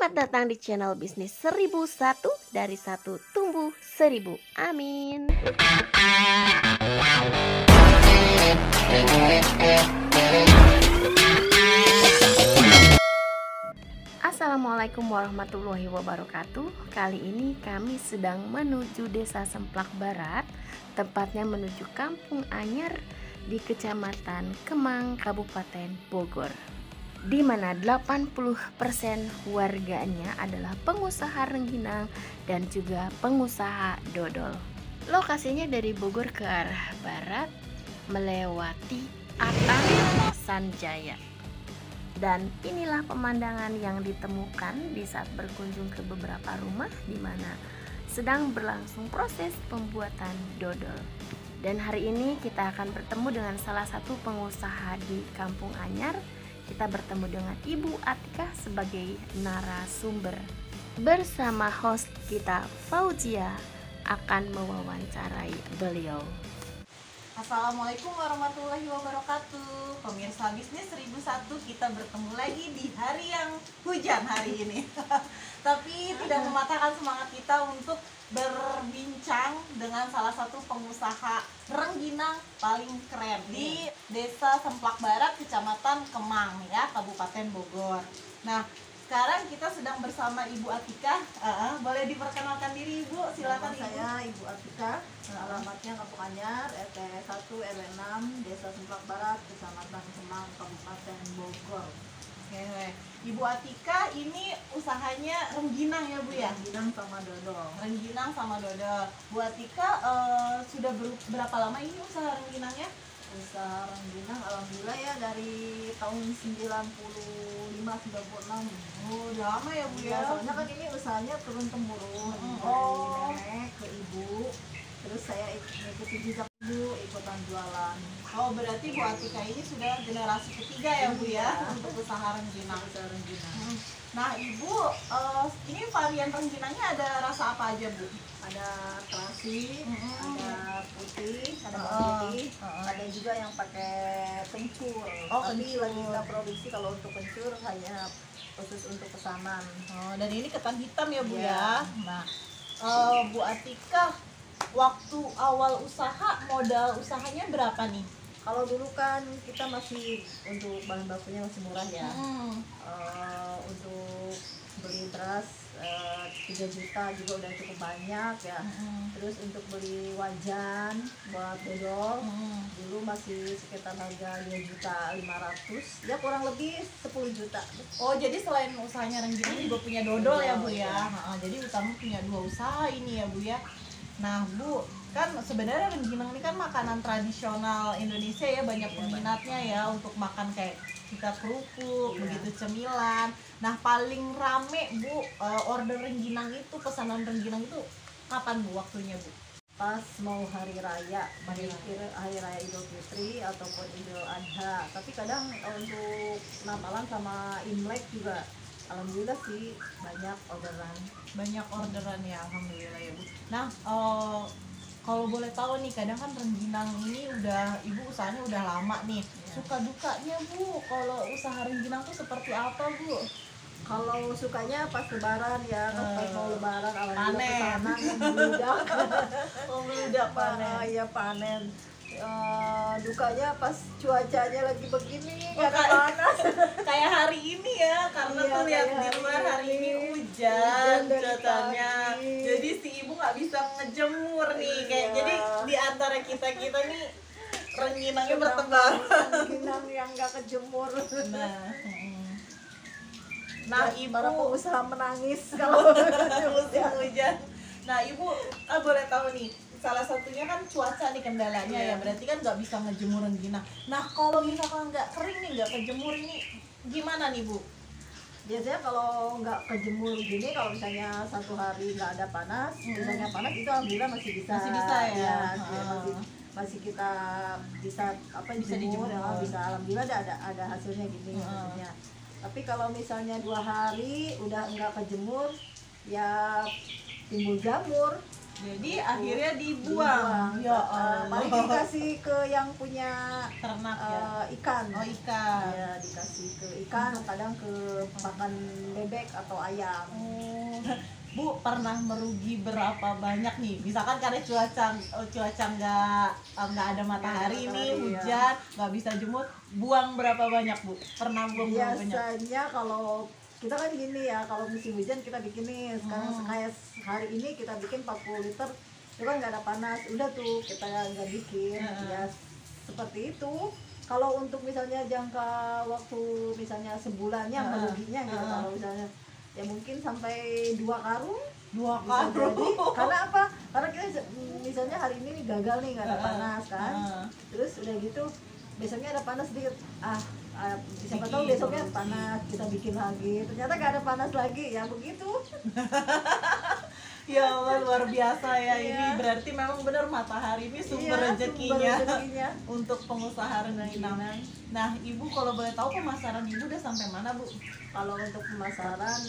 Selamat datang di channel Bisnis 1001, dari satu tumbuh 1000. Amin. Assalamualaikum warahmatullahi wabarakatuh. Kali ini kami sedang menuju Desa Semplak Barat, tepatnya menuju Kampung Anyar di Kecamatan Kemang, Kabupaten Bogor, di mana 80% warganya adalah pengusaha rengginang dan juga pengusaha dodol. Lokasinya dari Bogor ke arah barat melewati Atan Sanjaya. Dan inilah pemandangan yang ditemukan di saat berkunjung ke beberapa rumah di mana sedang berlangsung proses pembuatan dodol. Dan hari ini kita akan bertemu dengan salah satu pengusaha di Kampung Anyar. Kita bertemu dengan Ibu Atika sebagai narasumber. Bersama host kita Fauzia akan mewawancarai beliau. Assalamualaikum warahmatullahi wabarakatuh. Pemirsa Bisnis 1001, kita bertemu lagi di hari yang hujan hari ini. Tapi tidak mematahkan semangat kita untuk berbincang dengan salah satu pengusaha rengginang paling keren di Desa Semplak Barat, Kecamatan Kemang ya, Kabupaten Bogor. Nah, sekarang kita sedang bersama Ibu Atika. Boleh diperkenalkan diri Ibu? Silakan. Nama saya Ibu Atika. Alamatnya Kampung Anyar, RT 1 RW 6, Desa Semplak Barat, Kecamatan Kemang, Kabupaten Bogor. Oke. Ibu Atika ini usahanya rengginang ya Bu ya? Rengginang sama dodol. Rengginang sama dodol. Bu Atika sudah berapa lama ini usaha rengginangnya? Usaha rengginang alhamdulillah ya dari tahun 95-96. Oh, udah lama ya Bu ya? Soalnya kan ini usahanya turun temurun Oh. dari nenek ke ibu. Terus saya ikuti jejak ibu, ikutan jualan. Oh, berarti Bu Atika ini sudah generasi ketiga ya Bu ya untuk usaha rengginang. Usaha rengginang. Nah Ibu, ini varian rengginangnya ada rasa apa aja Bu? Ada terasi, ada putih, ada Heeh. putih, ada juga yang pakai kencur. Oh, Tapi kencur. lagi nggak produksi kalau untuk kencur, hanya khusus untuk pesanan. Oh, dan ini ketan hitam ya Bu Iya. ya. Nah, Bu Atika, waktu awal usaha, modal usahanya berapa nih? Kalau dulu kan kita masih untuk bahan bakunya masih murah ya. Untuk beli beras 3 juta juga udah cukup banyak ya. Terus untuk beli wajan buat dodol dulu masih sekitar harga 2.500.000, ya kurang lebih 10 juta. Oh, jadi selain usahanya rengginang juga punya dodol ya Bu ya. Jadi utama punya dua usaha ini ya Bu ya. Nah Bu, kan sebenarnya rengginang ini kan makanan tradisional Indonesia ya, banyak peminatnya ya untuk makan kayak kita kerupuk, begitu cemilan. Nah paling rame Bu, order rengginang itu, pesanan rengginang itu kapan Bu waktunya Bu? Pas mau hari raya, hari raya Idul Fitri ataupun Idul Adha. Tapi kadang untuk Natalan sama Imlek juga alhamdulillah sih banyak orderan. Banyak orderan ya, alhamdulillah ya Bu. Nah, kalau boleh tahu nih, kadang kan rengginang ini udah Ibu usahanya udah lama nih. Suka dukanya Bu, kalau usaha rengginang tuh seperti apa Bu? Kalau sukanya pas lebaran ya, kan pas mau lebaran alhamdulillah Panen. pesanan membludak. Membludak panen. Iya panen. Dukanya pas cuacanya lagi begini, Oh, karena panas. Kayak hari ini ya, karena Iya, tuh lihat kayak di luar hari hari ini ini. hujan Hujan dari katanya. pagi. Jadi si Ibu nggak bisa ngejemur nih, kayak Iya. jadi di antara kita nih rengginangnya bertebar. Rengginang yang nggak kejemur. Nah, Para Ibu pengusaha menangis kalau musim hujan. Nah Ibu, boleh tahu nih, salah satunya kan cuaca nih kendalanya ya, berarti kan nggak bisa ngejemur rengginang. Nah kalau misalkan nggak kering nih, nggak kejemur ini gimana nih Bu? biasanya kalau nggak kejemur gini, kalau misalnya satu hari nggak ada panas, misalnya panas itu alhamdulillah masih bisa. Masih bisa ya? Masih kita bisa Bisa jemur, dijemur. bisa alhamdulillah ada hasilnya gini maksudnya. Tapi kalau misalnya 2 hari udah nggak kejemur, ya timbul jamur. Jadi akhirnya dibuang. Ya Paling Allah. dikasih ke yang punya Ternak ya. ikan. Oh, ikan. Ya, dikasih ke ikan, kadang ke pakan bebek atau ayam. Oh. Bu, pernah merugi berapa banyak nih? Misalkan karena cuaca nggak ada matahari nih, matahari, hujan, nggak bisa jemur, buang berapa banyak, Bu? Pernah buang berapa banyak? Biasanya kalau kita kan gini ya, kalau musim hujan kita bikin nih, sekarang kayak hari ini kita bikin 40 liter, itu kan nggak ada panas, udah tuh kita nggak bikin. Ya seperti itu. Kalau untuk misalnya jangka waktu misalnya sebulannya meruginya gitu, kalau misalnya ya mungkin sampai 2 karung. 2 Bisa karung. jadi. Karena apa? Karena kita misalnya hari ini nih gagal nih, nggak ada panas kan, terus udah gitu besoknya ada panas sedikit, siapa tahu besoknya panas, kita bikin lagi, ternyata nggak ada panas lagi, ya begitu. Ya Allah, luar biasa ya. Iya. Ini berarti memang benar matahari ini sumber Iya, rezekinya sumber rezekinya. untuk pengusaha rengginang. Nah, Ibu kalau boleh tahu pemasaran Ibu udah sampai mana, Bu? Kalau untuk pemasaran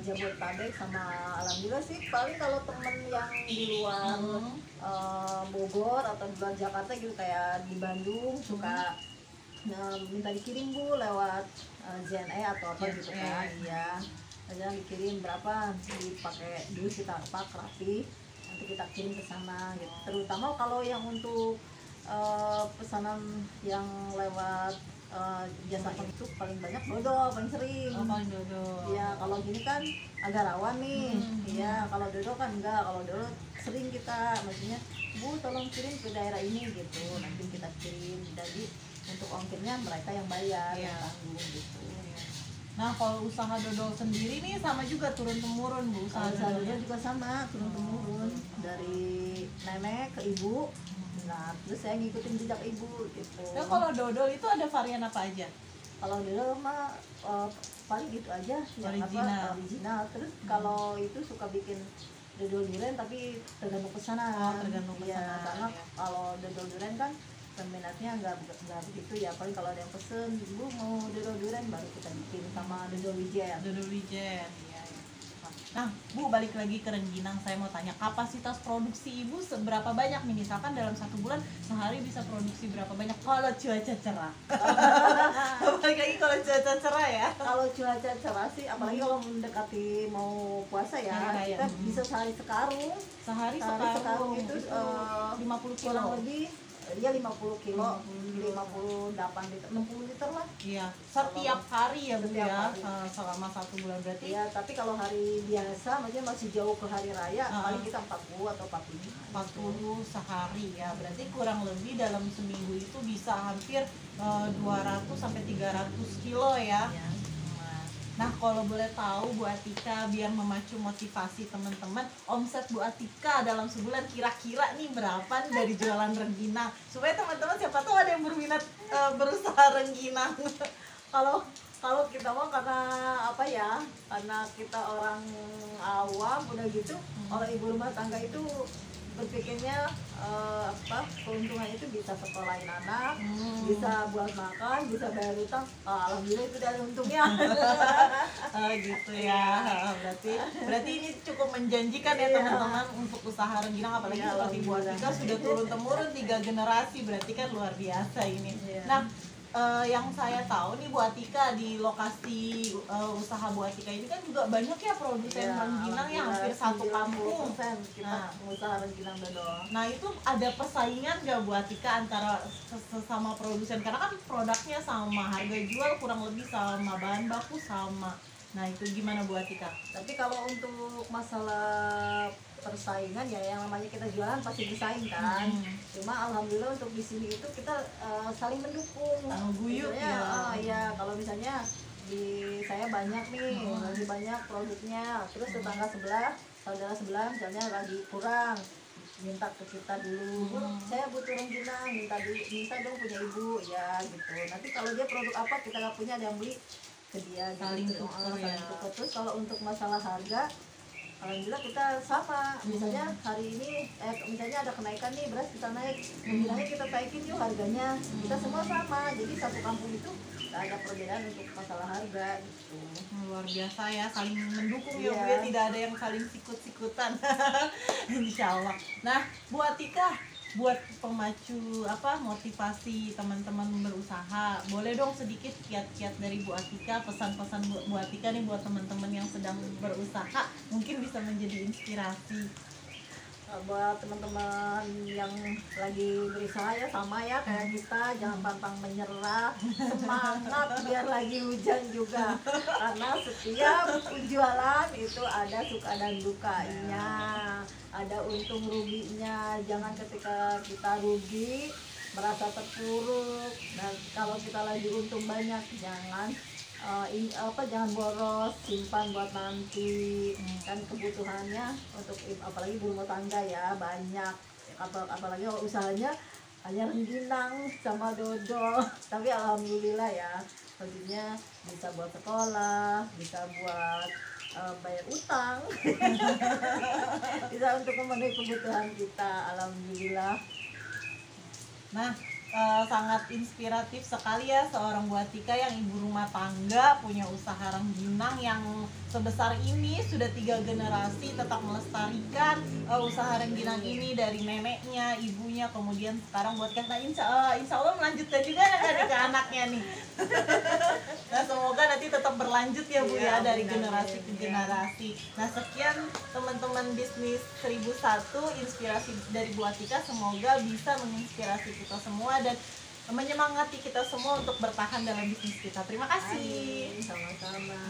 Jabodetabek sama alhamdulillah sih, paling kalau temen yang di luar Bogor atau di luar Jakarta gitu, kayak di Bandung suka minta dikirim Bu lewat JNE atau apa gitu kan. Iya, aja dikirim berapa, dipakai dulu, kita pak rapi, nanti kita kirim ke sana gitu. Terutama kalau yang untuk pesanan yang lewat jasa itu paling banyak dodol, paling sering. Oh, paling dodol. Iya, kalau gini kan agak rawan nih. Iya, kalau dodol kan enggak. Kalau dodol sering kita, maksudnya, Bu tolong kirim ke daerah ini gitu, nanti kita kirim. Jadi untuk ongkirnya mereka yang bayar, yang tanggung gitu. Nah, kalau usaha dodol sendiri nih sama juga turun temurun, Bu. Usaha Usaha dodolnya dodol juga sama, turun temurun dari nenek ke ibu. Nah, terus saya ngikutin jejak ibu gitu. Nah, kalau dodol itu ada varian apa aja? Kalau dodol mah paling gitu aja, yang Original. original. Terus kalau itu suka bikin dodol durian, tapi tergantung pesanan. Oh, tergantung Iya, pesanan, karena ya. kalau dodol durian kan peminatnya nggak begitu ya. Paling kalau ada yang pesen, ibu mau dodol durian, baru kita bikin sama dodol wijen. Dodol wijen. Iya, iya. Nah, Bu, balik lagi ke rengginang, saya mau tanya kapasitas produksi Ibu seberapa banyak nih? Misalkan dalam 1 bulan sehari bisa produksi berapa banyak kalau cuaca cerah? Balik lagi kalau cuaca cerah ya. Kalau cuaca cerah sih, apalagi kalau mendekati mau puasa ya, Iya, kita bisa sehari sekarung. Sehari Sekarung sekarung itu 50 kilo. kurang lebih dia 50 kilo, 58 liter, 60 liter lah. Iya, setiap hari ya, Bu, Setiap ya. hari. Selama 1 bulan berarti Ya, tapi kalau hari biasa, maksudnya masih jauh ke hari raya, Ah. paling kita 40 atau 45. 40 sehari ya. Berarti kurang lebih dalam seminggu itu bisa hampir 200 sampai 300 kilo ya. Ya. Nah, kalau boleh tahu Bu Atika, biar memacu motivasi teman-teman, omset Bu Atika dalam sebulan kira-kira nih berapa nih dari jualan rengginang? Supaya teman-teman siapa tahu ada yang berminat berusaha rengginang. Kalau kita mau, karena apa ya, karena kita orang awam udah gitu, orang ibu rumah tangga itu berpikirnya keuntungan itu bisa sekolahin anak, bisa buat makan, bisa bayar utang. Alhamdulillah itu dari untungnya. Gitu ya. Berarti ini cukup menjanjikan ya teman-teman untuk usaha rengginang, apalagi Iya, seperti Bu Atika sudah turun temurun 3 generasi, berarti kan luar biasa ini. Iya. Nah, yang saya tahu nih Bu Atika, di lokasi usaha Bu Atika ini kan juga banyak ya produsen rengginang yang hampir satu kampung. Kita pengusaha rengginang dodol. Nah, itu ada persaingan nggak Bu Atika antara sesama produsen? Karena kan produknya sama, harga jual kurang lebih sama, bahan baku sama. Nah, itu gimana Bu Atika? Tapi kalau untuk masalah persaingan ya, yang namanya kita jualan pasti bersaing kan. Cuma alhamdulillah untuk di sini itu kita saling mendukung. Guyup Misalnya, ya. ya kalau misalnya di saya banyak nih, lebih banyak produknya, terus tetangga sebelah, saudara sebelah misalnya lagi kurang, minta ke kita dulu, "Bu, saya butuh rengginang, minta dong punya ibu," ya gitu. Nanti kalau dia produk apa kita nggak punya, ada yang beli ke dia, Saling gitu. tukar ya. Saling tukar. Terus kalau untuk masalah harga, alhamdulillah kita sama. Misalnya hari ini misalnya ada kenaikan nih, beras kita naik, bilangnya kita naikin yuk harganya, kita semua sama. Jadi satu kampung itu nggak ada perbedaan untuk masalah harga gitu. Luar biasa ya, saling mendukung ya Iya. Bu ya, tidak ada yang saling sikut-sikutan. Insya Allah. Nah Bu Atika, buat pemacu motivasi teman-teman berusaha, boleh dong sedikit kiat-kiat dari Bu Atika, pesan-pesan Bu Atika nih buat teman-teman yang sedang berusaha, mungkin bisa menjadi inspirasi. Buat teman-teman yang lagi berusaha ya sama ya kayak kita, jangan pantang menyerah, semangat biar lagi hujan juga, karena setiap jualan itu ada suka dan dukanya, ada untung ruginya. Jangan ketika kita rugi merasa terpuruk, dan kalau kita lagi untung banyak jangan jangan boros, simpan buat nanti. Kan kebutuhannya untuk apalagi ibu rumah tangga ya banyak, apalagi kalau usahanya hanya rengginang sama dodol, tapi alhamdulillah ya, maksudnya bisa buat sekolah, bisa buat bayar utang, bisa untuk memenuhi kebutuhan kita, alhamdulillah. Nah, sangat inspiratif sekali ya seorang Bu Atika yang ibu rumah tangga, punya usaha rengginang yang sebesar ini, sudah 3 generasi tetap melestarikan usaha rengginang ini dari neneknya, ibunya, kemudian sekarang buat Nah insya Allah melanjutkan juga ke anaknya nih. Nah semoga nanti tetap berlanjut ya Bu ya, dari generasi ke generasi. Nah sekian teman-teman bisnis 1001 inspirasi dari Bu Atika, semoga bisa menginspirasi kita semua dan menyemangati kita semua untuk bertahan dalam bisnis kita. Terima kasih. Sama-sama.